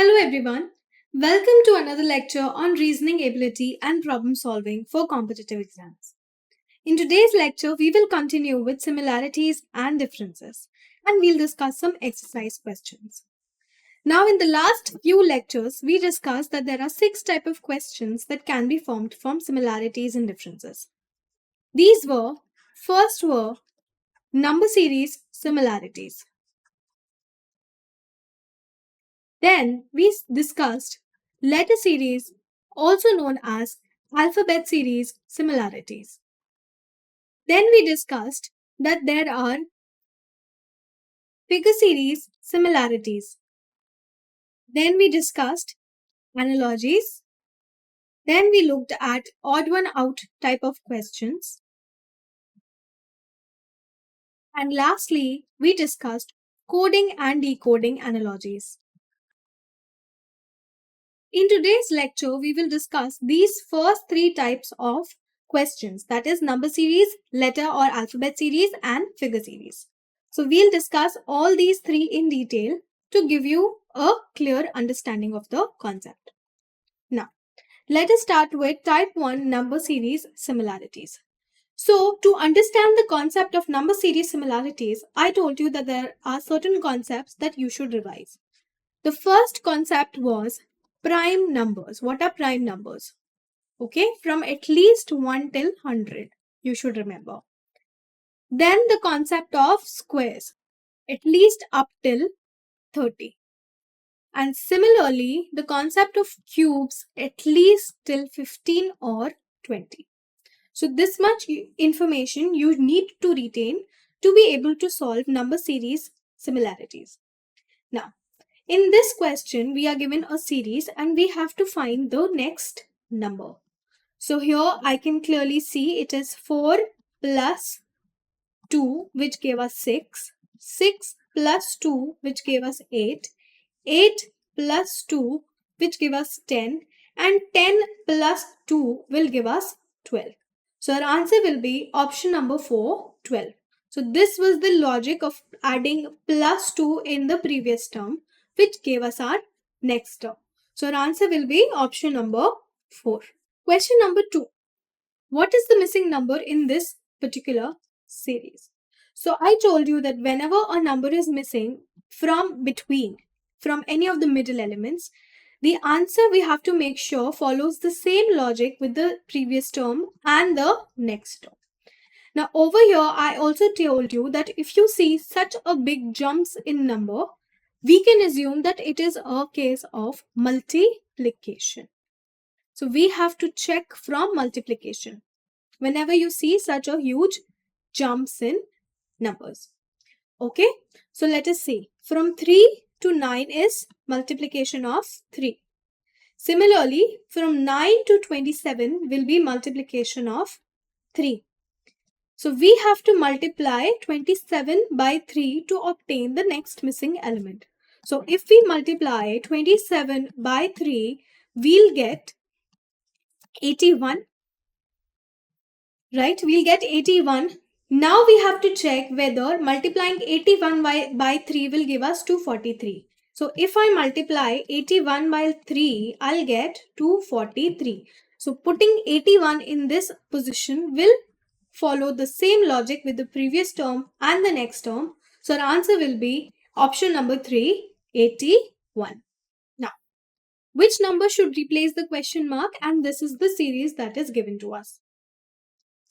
Hello everyone. Welcome to another lecture on reasoning ability and problem solving for competitive exams. In today's lecture, we will continue with similarities and differences and we'll discuss some exercise questions. Now in the last few lectures, we discussed that there are 6 types of questions that can be formed from similarities and differences. These were, first were number series similarities. Then we discussed letter series, also known as alphabet series similarities. Then we discussed that there are figure series similarities. Then we discussed analogies. Then we looked at odd one out type of questions. And lastly, we discussed coding and decoding analogies. In today's lecture, we will discuss these first 3 types of questions, that is number series, letter or alphabet series and figure series. So we'll discuss all these 3 in detail to give you a clear understanding of the concept. Now, let us start with type 1 number series similarities. So to understand the concept of number series similarities, I told you that there are certain concepts that you should revise. The first concept was prime numbers. What are prime numbers? Okay, from at least 1 till 100, you should remember. Then the concept of squares, at least up till 30. And similarly, the concept of cubes, at least till 15 or 20. So this much information you need to retain to be able to solve number series similarities. Now, in this question, we are given a series and we have to find the next number. So here I can clearly see it is 4 plus 2 which gave us 6, 6 plus 2 which gave us 8, 8 plus 2 which give us 10 and 10 plus 2 will give us 12. So our answer will be option number 4, 12. So this was the logic of adding plus 2 in the previous term which gave us our next term. So our answer will be option number 4. Question number 2. What is the missing number in this particular series? So I told you that whenever a number is missing from any of the middle elements, the answer we have to make sure follows the same logic with the previous term and the next term. Now over here, I also told you that if you see such a big jumps in number, we can assume that it is a case of multiplication. So we have to check from multiplication whenever you see such a huge jumps in numbers. Okay, so let us see. From 3 to 9 is multiplication of 3. Similarly, from 9 to 27 will be multiplication of 3. So we have to multiply 27 by 3 to obtain the next missing element. So if we multiply 27 by 3, we'll get 81. Right, we'll get 81. Now we have to check whether multiplying 81 by 3 will give us 243. So if I multiply 81 by 3, I'll get 243. So putting 81 in this position will follow the same logic with the previous term and the next term. So our answer will be option number 3, 81. Now, which number should replace the question mark? And this is the series that is given to us.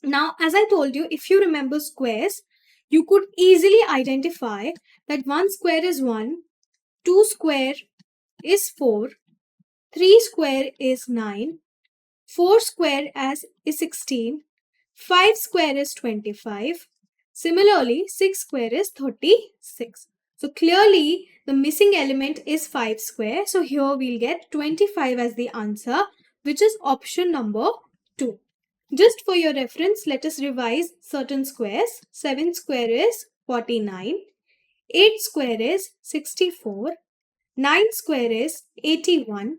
Now, as I told you, if you remember squares, you could easily identify that 1 square is 1, 2 square is 4, 3 square is 9, 4 square is 16, 5 square is 25. Similarly, 6 square is 36. So clearly, the missing element is 5 square. So here we'll get 25 as the answer, which is option number 2. Just for your reference, let us revise certain squares. 7 square is 49, 8 square is 64, 9 square is 81,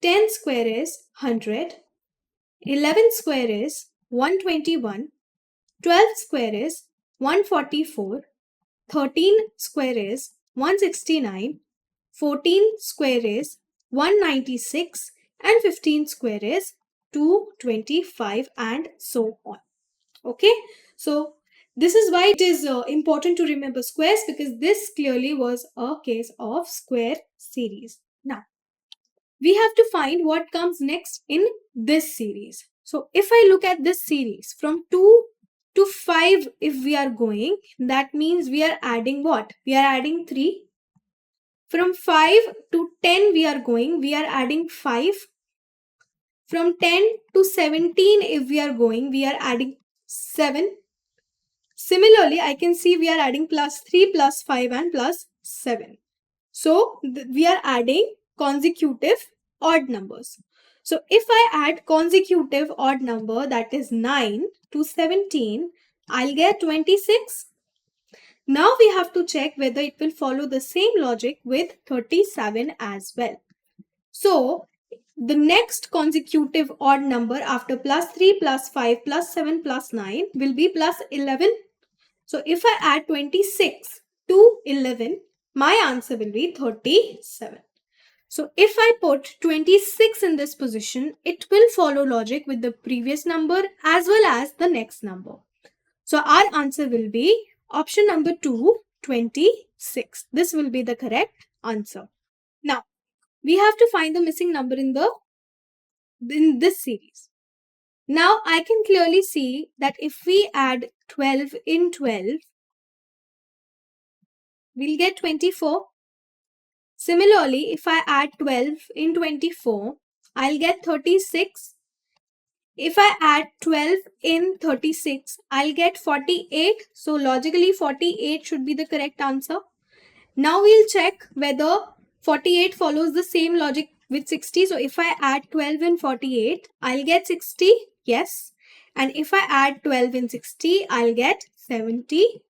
10 square is 100, 11 square is 121, 12 square is 144, 13 square is 169, 14 square is 196 and 15 square is 225 and so on. Okay, so this is why it is important to remember squares, because this clearly was a case of square series. Now we have to find what comes next in this series. So if I look at this series from 2 to 5, if we are going, that means we are adding what? We are adding 3. From 5 to 10 we are going, we are adding 5. From 10 to 17 if we are going, we are adding 7. Similarly, I can see we are adding plus 3, plus 5 and plus 7. So we are adding consecutive odd numbers. So if I add consecutive odd number, that is 9 to 17, I'll get 26. Now we have to check whether it will follow the same logic with 37 as well. So the next consecutive odd number after plus 3, plus 5, plus 7, plus 9 will be plus 11. So if I add 26 to 11, my answer will be 37. So if I put 26 in this position, it will follow logic with the previous number as well as the next number. So our answer will be option number 2, 26. This will be the correct answer. Now, we have to find the missing number in this series. Now I can clearly see that if we add 12 in 12, we'll get 24. Similarly, if I add 12 in 24, I'll get 36. If I add 12 in 36, I'll get 48. So logically 48 should be the correct answer. Now we'll check whether 48 follows the same logic with 60. So if I add 12 in 48, I'll get 60. Yes. And if I add 12 in 60, I'll get 72.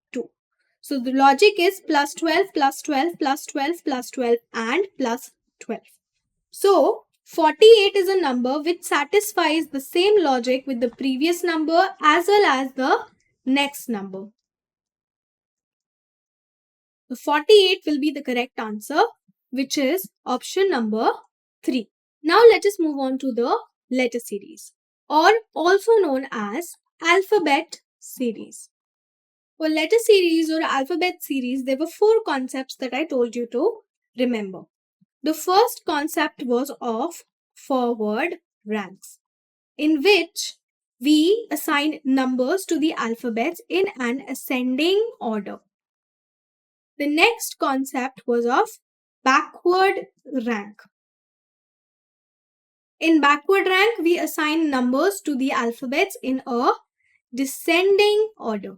So the logic is plus 12, plus 12, plus 12, plus 12 and plus 12. So 48 is a number which satisfies the same logic with the previous number as well as the next number. The 48 will be the correct answer, which is option number 3. Now let us move on to the letter series, or also known as alphabet series. For letter series or alphabet series, there were 4 concepts that I told you to remember. The first concept was of forward ranks, in which we assign numbers to the alphabets in an ascending order. The next concept was of backward rank. In backward rank, we assign numbers to the alphabets in a descending order.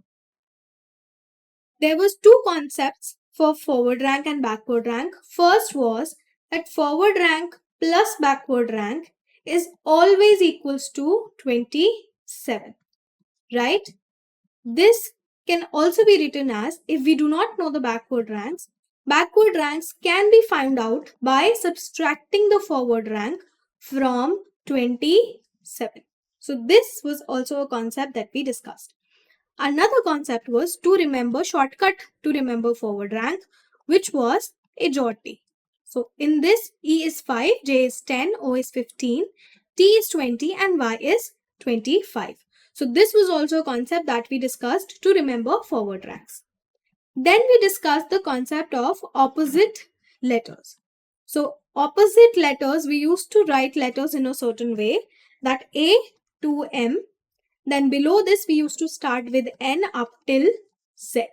There was 2 concepts for forward rank and backward rank. First was that forward rank plus backward rank is always equals to 27, right? This can also be written as, if we do not know the backward ranks can be found out by subtracting the forward rank from 27. So this was also a concept that we discussed. Another concept was to remember shortcut to remember forward rank, which was AJORTY. So in this, E is 5, J is 10, O is 15, T is 20 and Y is 25. So this was also a concept that we discussed to remember forward ranks. Then we discussed the concept of opposite letters. So opposite letters, we used to write letters in a certain way, that A to M. Then below this, we used to start with N up till Z,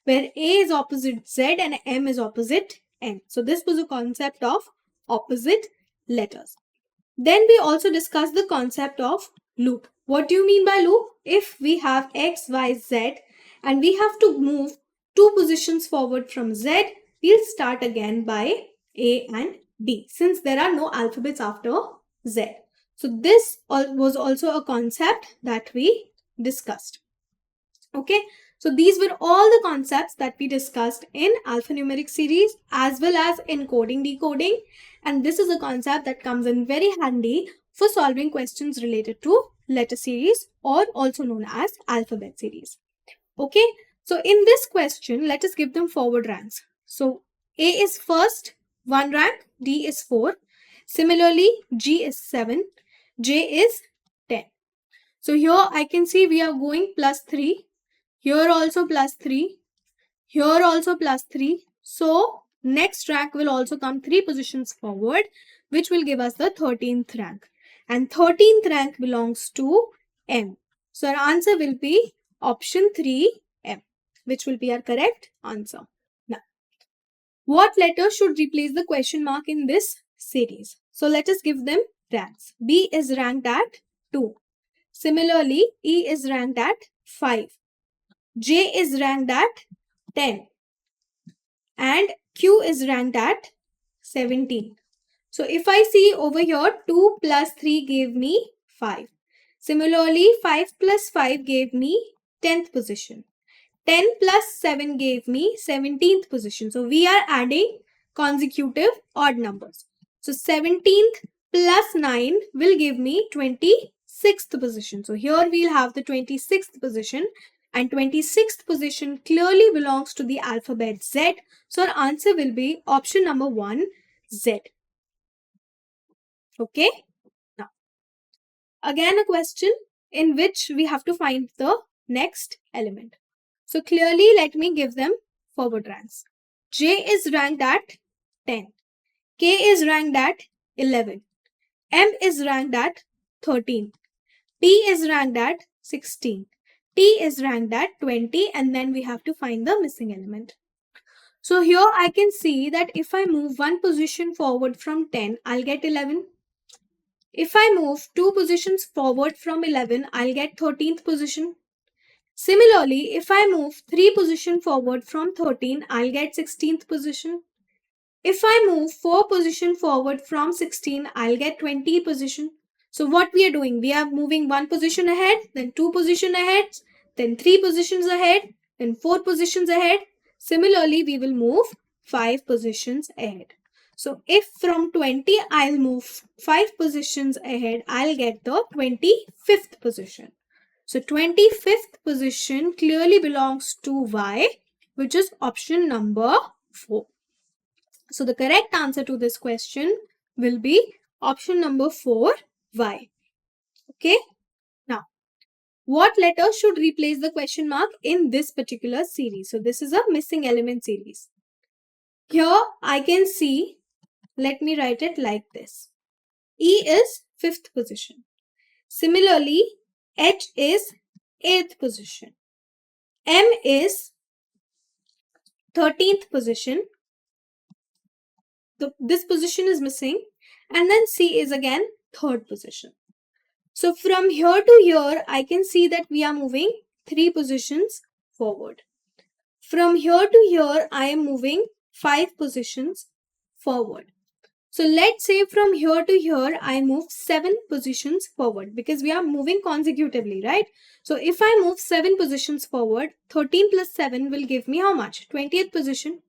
where A is opposite Z and M is opposite N. So this was a concept of opposite letters. Then we also discussed the concept of loop. What do you mean by loop? If we have X, Y, Z and we have to move 2 positions forward from Z, we'll start again by A and D, since there are no alphabets after Z. So this was also a concept that we discussed. Okay, so these were all the concepts that we discussed in alphanumeric series as well as encoding decoding, and this is a concept that comes in very handy for solving questions related to letter series, or also known as alphabet series. Okay, so in this question, let us give them forward ranks. So A is first, 1 rank, D is 4. Similarly, G is 7, J is 10. So here I can see we are going plus 3, here also plus 3, here also plus 3. So next rank will also come 3 positions forward, which will give us the 13th rank. And 13th rank belongs to M. So our answer will be option 3, M, which will be our correct answer. Now, what letter should replace the question mark in this series? So let us give them ranks. B is ranked at 2. Similarly, E is ranked at 5. J is ranked at 10. And Q is ranked at 17. So if I see over here, 2 plus 3 gave me 5. Similarly, 5 plus 5 gave me 10th position. 10 plus 7 gave me 17th position. So we are adding consecutive odd numbers. So 17th plus 9 will give me 26th position. So here we'll have the 26th position, and 26th position clearly belongs to the alphabet Z. So our answer will be option number 1, Z. Okay. Now, again a question in which we have to find the next element. So clearly let me give them forward ranks. J is ranked at 10. K is ranked at 11. M is ranked at 13. P is ranked at 16. T is ranked at 20, and then we have to find the missing element. So here I can see that if I move one position forward from 10, I'll get 11. If I move 2 positions forward from 11, I'll get 13th position. Similarly, if I move 3 positions forward from 13, I'll get 16th position. If I move 4 positions forward from 16, I'll get 20 position. So what we are doing, we are moving 1 position ahead, then 2 positions ahead, then 3 positions ahead, then 4 positions ahead. Similarly, we will move 5 positions ahead. So if from 20, I'll move 5 positions ahead, I'll get the 25th position. So 25th position clearly belongs to Y, which is option number 4. So the correct answer to this question will be option number 4, Y. Okay. Now, what letter should replace the question mark in this particular series? So this is a missing element series. Here I can see, let me write it like this. E is 5th position. Similarly, H is 8th position. M is 13th position. This position is missing. And then C is again 3rd position. So from here to here, I can see that we are moving 3 positions forward. From here to here, I am moving 5 positions forward. So let's say from here to here, I move 7 positions forward because we are moving consecutively, right? So if I move 7 positions forward, 13 plus 7 will give me how much? 20th position.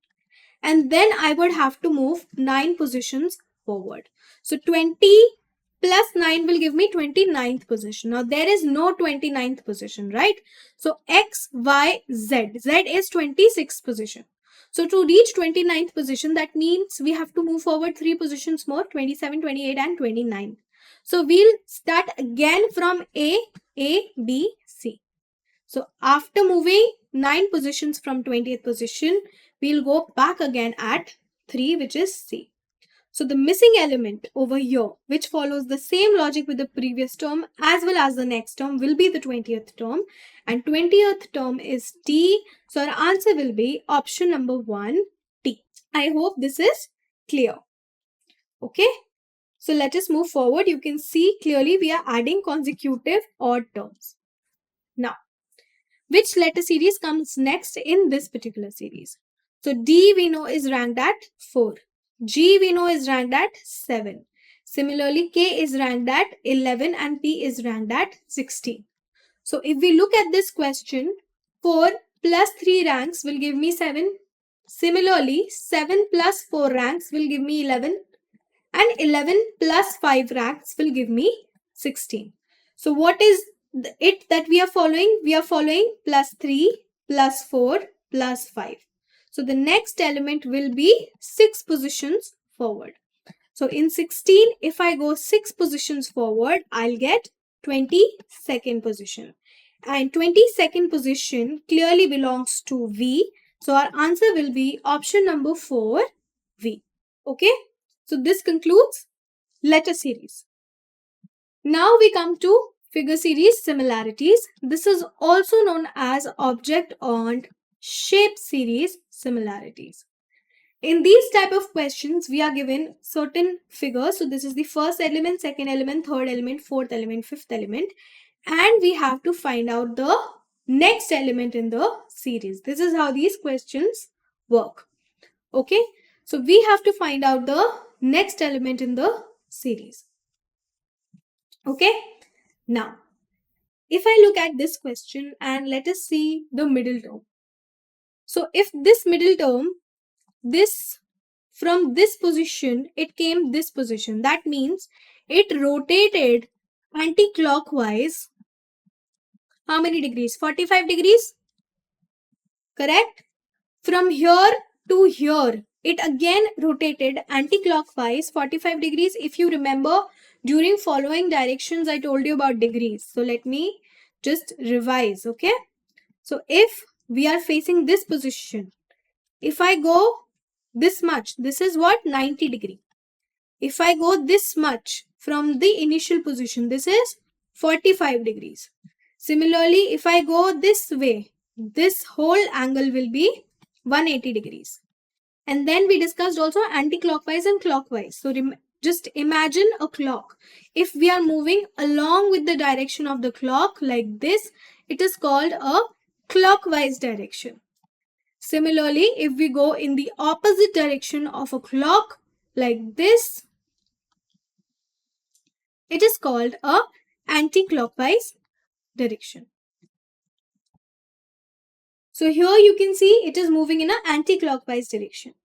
And then I would have to move 9 positions forward. So 20 plus 9 will give me 29th position. Now there is no 29th position, right? So X, Y, Z. Z is 26th position. So to reach 29th position, that means we have to move forward 3 positions more, 27, 28 and 29. So we'll start again from A, B, C. So after moving 9 positions from 20th position, we'll go back again at 3, which is C. So the missing element over here, which follows the same logic with the previous term as well as the next term, will be the 20th term. And 20th term is T. So our answer will be option number 1, T. I hope this is clear. Okay. So let us move forward. You can see clearly we are adding consecutive odd terms. Now, which letter series comes next in this particular series? So D we know is ranked at 4. G we know is ranked at 7. Similarly, K is ranked at 11 and P is ranked at 16. So if we look at this question, 4 plus 3 ranks will give me 7. Similarly, 7 plus 4 ranks will give me 11. And 11 plus 5 ranks will give me 16. So what is it that we are following? We are following plus 3, plus 4, plus 5. So the next element will be 6 positions forward. So in 16, if I go 6 positions forward, I'll get 22nd position. And 22nd position clearly belongs to V. So our answer will be option number 4, V. Okay. So this concludes letter series. Now we come to figure series similarities. This is also known as object and shape series similarities. In these type of questions, we are given certain figures. So this is the first element, second element, third element, fourth element, fifth element. And we have to find out the next element in the series. This is how these questions work. Okay. So we have to find out the next element in the series. Okay. Now, if I look at this question and let us see the middle term. So if this middle term, this from this position, it came this position. That means it rotated anti-clockwise. How many degrees? 45 degrees. Correct? From here to here, it again rotated anti-clockwise 45 degrees. If you remember, during following directions, I told you about degrees. So let me just revise, okay? So if we are facing this position, if I go this much, this is what? 90 degree. If I go this much from the initial position, this is 45 degrees. Similarly, if I go this way, this whole angle will be 180 degrees. And then we discussed also anti-clockwise and clockwise. So just imagine a clock. If we are moving along with the direction of the clock like this, it is called a clockwise direction. Similarly, if we go in the opposite direction of a clock like this, it is called a anti-clockwise direction. So here you can see it is moving in an anti-clockwise direction.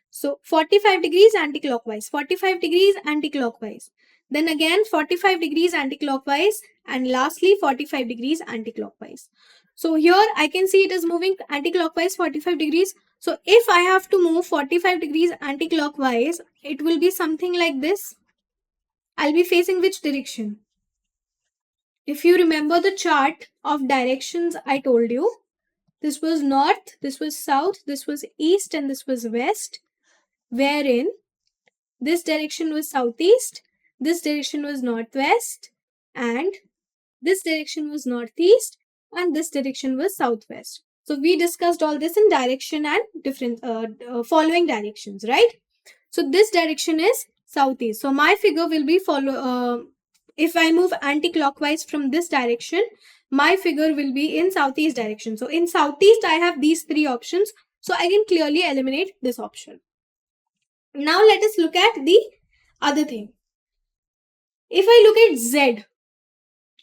So 45 degrees anti-clockwise, 45 degrees anti-clockwise. Then again 45 degrees anti-clockwise, and lastly 45 degrees anti-clockwise. So here I can see it is moving anti-clockwise 45 degrees. So if I have to move 45 degrees anti-clockwise, it will be something like this. I'll be facing which direction? If you remember the chart of directions I told you, this was north, this was south, this was east, and this was west, wherein this direction was southeast, this direction was northwest, and this direction was northeast, and this direction was southwest. So we discussed all this in direction and different following directions, right? So this direction is southeast. So my figure will be if I move anti-clockwise from this direction, my figure will be in southeast direction. So in southeast, I have these three options. So I can clearly eliminate this option. Now let us look at the other thing. If I look at Z,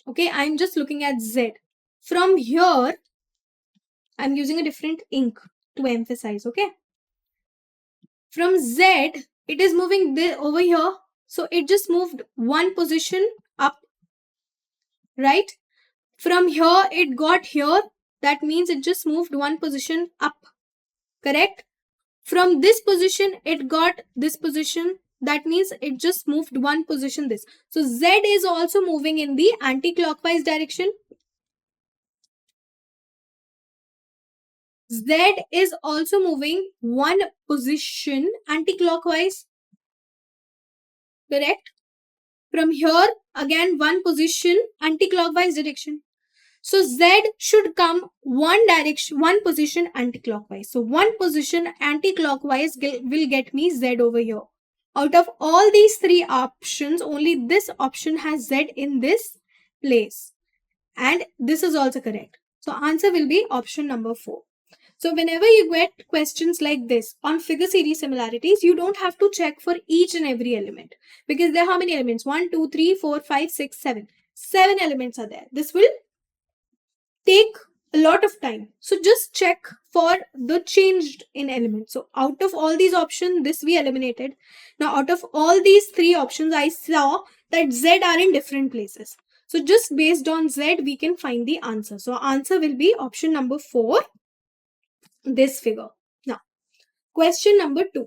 okay, I'm just looking at Z. From here, I'm using a different ink to emphasize, okay? From Z, it is moving over here. So it just moved one position up, right? From here, it got here. That means it just moved one position up, correct? From this position, it got this position. That means it just moved one position this. So Z is also moving in the anti-clockwise direction. Z is also moving one position anti-clockwise, correct? From here, again one position anti-clockwise direction. So Z should come one direction, one position anti-clockwise. So one position anti-clockwise will get me Z over here. Out of all these three options, only this option has Z in this place. And this is also correct. So answer will be option number 4. So whenever you get questions like this on figure series similarities, you don't have to check for each and every element. Because there are how many elements? 1, 2, 3, 4, 5, 6, 7. 7 elements are there. This will take a lot of time. So just check for the changed in element. So out of all these options, this we eliminated. Now out of all these three options, I saw that Z are in different places. So just based on Z, we can find the answer. So answer will be option number 4, this figure. Now, question number 2.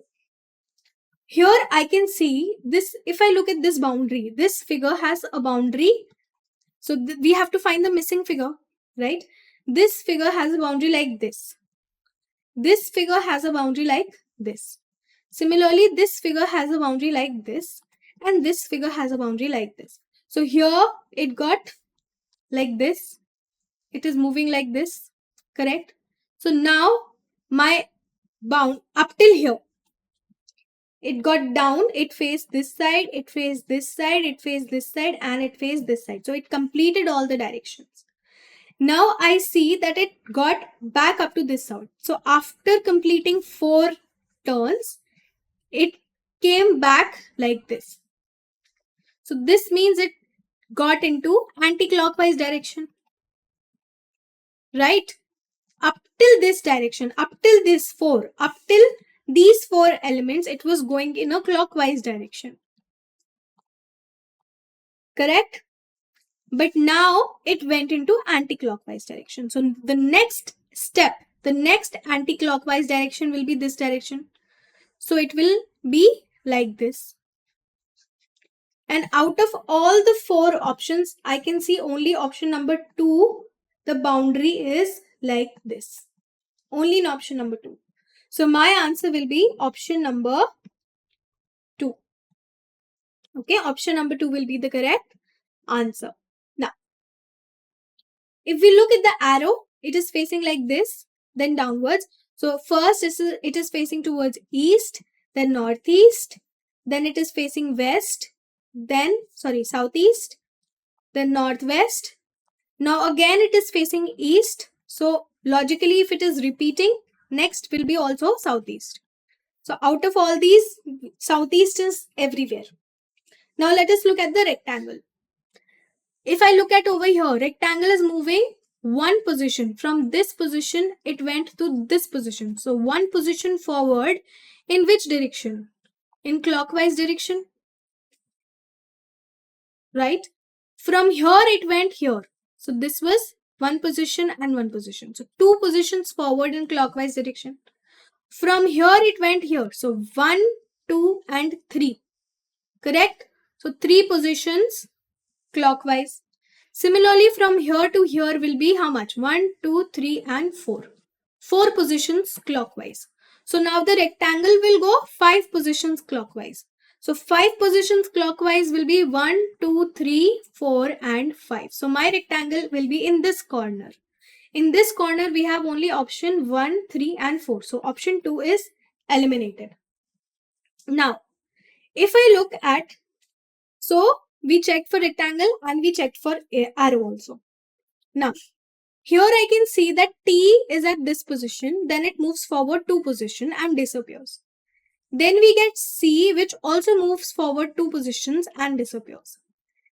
Here I can see this. If I look at this boundary, this figure has a boundary. So we have to find the missing figure, right? This figure has a boundary like this. This figure has a boundary like this. Similarly, this figure has a boundary like this, and this figure has a boundary like this. So here it got like this. It is moving like this, correct? So now my bound up till here, it got down, it faced this side, it faced this side, it faced this side, and it faced this side. So it completed all the directions. Now I see that it got back up to this side. So after completing 4 turns, it came back like this. So this means it got into anti-clockwise direction, right? Up till this direction, up till this 4, up till these 4 elements, it was going in a clockwise direction, correct? But now it went into anti-clockwise direction. So the next step, the next anti-clockwise direction will be this direction. So it will be like this. And out of all the 4 options, I can see only option number 2, the boundary is like this. Only in option number 2. So my answer will be option number 2. Okay, option number 2 will be the correct answer. Now, if we look at the arrow, it is facing like this, then downwards. So first it is facing towards east, then northeast, then it is facing west, then southeast, then northwest. Now again it is facing east. So logically, if it is repeating, next will be also southeast. So out of all these, southeast is everywhere. Now let us look at the rectangle. If I look at over here, rectangle is moving one position. From this position, it went to this position. So one position forward. In which direction? In clockwise direction, right? From here, it went here. So this was one position and one position. So 2 positions forward in clockwise direction. From here, it went here. So 1, 2, and 3. Correct? So 3 positions clockwise. Similarly, from here to here will be how much? 1, 2, 3, and 4. 4 positions clockwise. So now the rectangle will go 5 positions clockwise. So 5 positions clockwise will be 1, 2, 3, 4, and 5. So my rectangle will be in this corner. In this corner, we have only option 1, 3, and 4. So option 2 is eliminated. Now, if I look at, so we checked for rectangle and we checked for arrow also. Now, here I can see that T is at this position, then it moves forward 2 positions and disappears. Then we get C, which also moves forward 2 positions and disappears.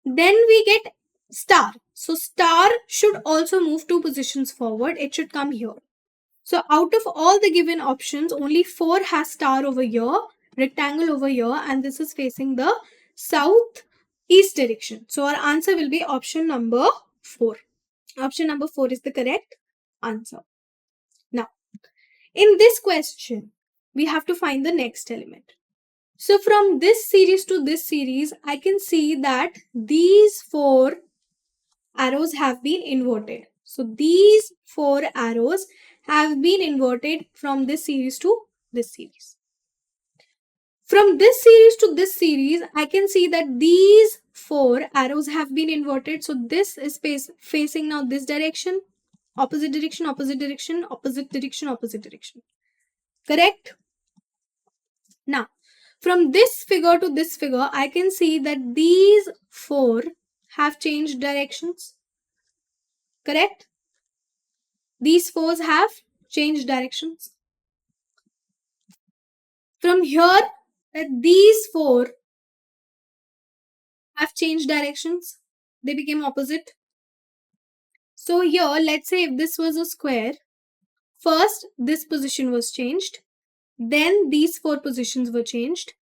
Then we get star. So star should also move 2 positions forward. It should come here. So out of all the given options, only 4 has star over here, rectangle over here, and this is facing the southeast direction. So our answer will be option number 4. Option number 4 is the correct answer. Now, in this question, we have to find the next element. So from this series to this series, I can see that these 4 arrows have been inverted. So these 4 arrows have been inverted from this series to this series. From this series to this series, I can see that these 4 arrows have been inverted. So this is facing now this direction, opposite direction, opposite direction, opposite direction, opposite direction. Correct? Now, from this figure to this figure, I can see that these 4 have changed directions. Correct? These 4s have changed directions. From here, these 4 have changed directions. They became opposite. So here, let's say if this was a square, first this position was changed, then these 4 positions were changed,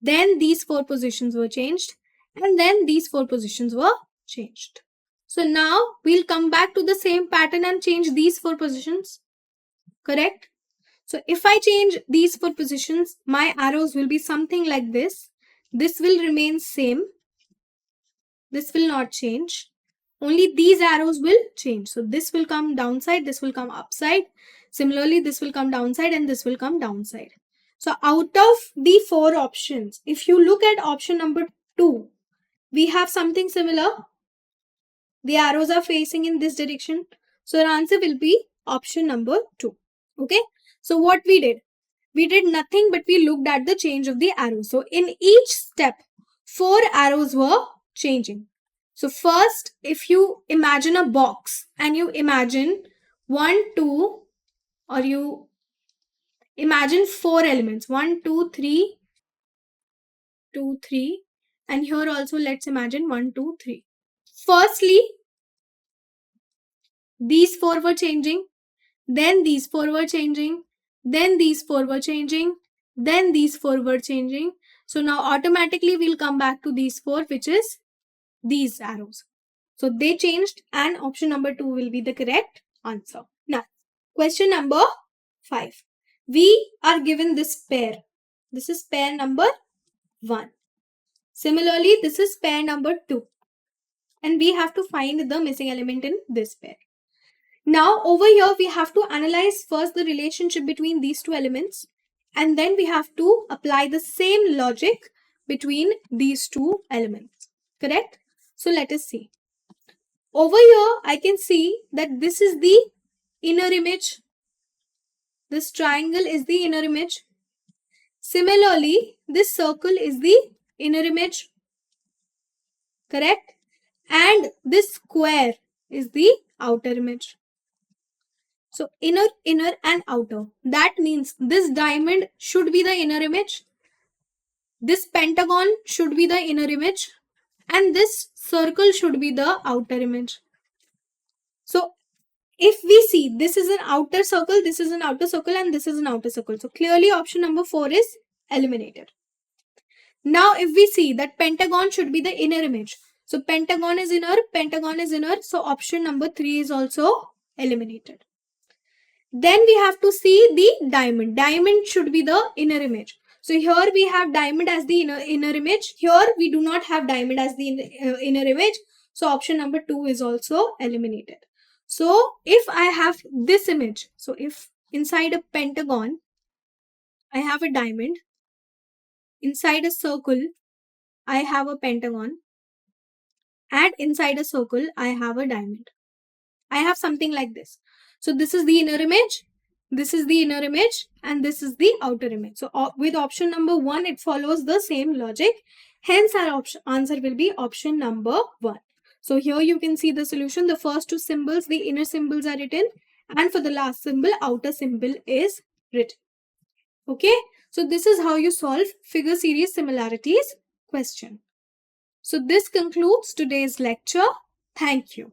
then these 4 positions were changed, and then these 4 positions were changed. So now we'll come back to the same pattern and change these 4 positions. Correct? So if I change these 4 positions, my arrows will be something like this. This will remain same. This will not change. Only these arrows will change. So this will come downside, this will come upside. Similarly, this will come downside and this will come downside. So out of the 4 options, if you look at option number 2, we have something similar. The arrows are facing in this direction. So our answer will be option number 2. Okay. So what we did nothing but we looked at the change of the arrows. So in each step, 4 arrows were changing. So first, if you imagine a box and you imagine 1, 2, or you imagine 4 elements, 1, 2, 3, 2, 3, and here also let's imagine 1, 2, 3. Firstly, these 4 were changing, then these 4 were changing, then these 4 were changing, then these 4 were changing. So now automatically we'll come back to these 4, which is these arrows. So they changed and option number 2 will be the correct answer. Now, question number 5. We are given this pair. This is pair number 1. Similarly, this is pair number 2. And we have to find the missing element in this pair. Now over here we have to analyze first the relationship between these 2 elements, and then we have to apply the same logic between these 2 elements. Correct? So let us see. Over here I can see that this is the inner image. This triangle is the inner image. Similarly, this circle is the inner image. Correct? And this square is the outer image. So inner, and outer. That means this diamond should be the inner image. This pentagon should be the inner image. And this circle should be the outer image. So if we see this is an outer circle, this is an outer circle, and this is an outer circle. So clearly option number 4 is eliminated. Now if we see that pentagon should be the inner image. So pentagon is inner, pentagon is inner. So option number 3 is also eliminated. Then we have to see the diamond. Diamond should be the inner image. So here we have diamond as the inner image. Here we do not have diamond as the inner image. So option number 2 is also eliminated. So if I have this image, so if inside a pentagon, I have a diamond. Inside a circle, I have a pentagon. And inside a circle, I have a diamond. I have something like this. So this is the inner image, this is the inner image, and this is the outer image. So with option number 1, it follows the same logic. Hence our answer will be option number 1. So here you can see the solution. The first 2 symbols, the inner symbols are written, and for the last symbol, outer symbol is written. Okay. So this is how you solve figure series similarities question. So this concludes today's lecture. Thank you.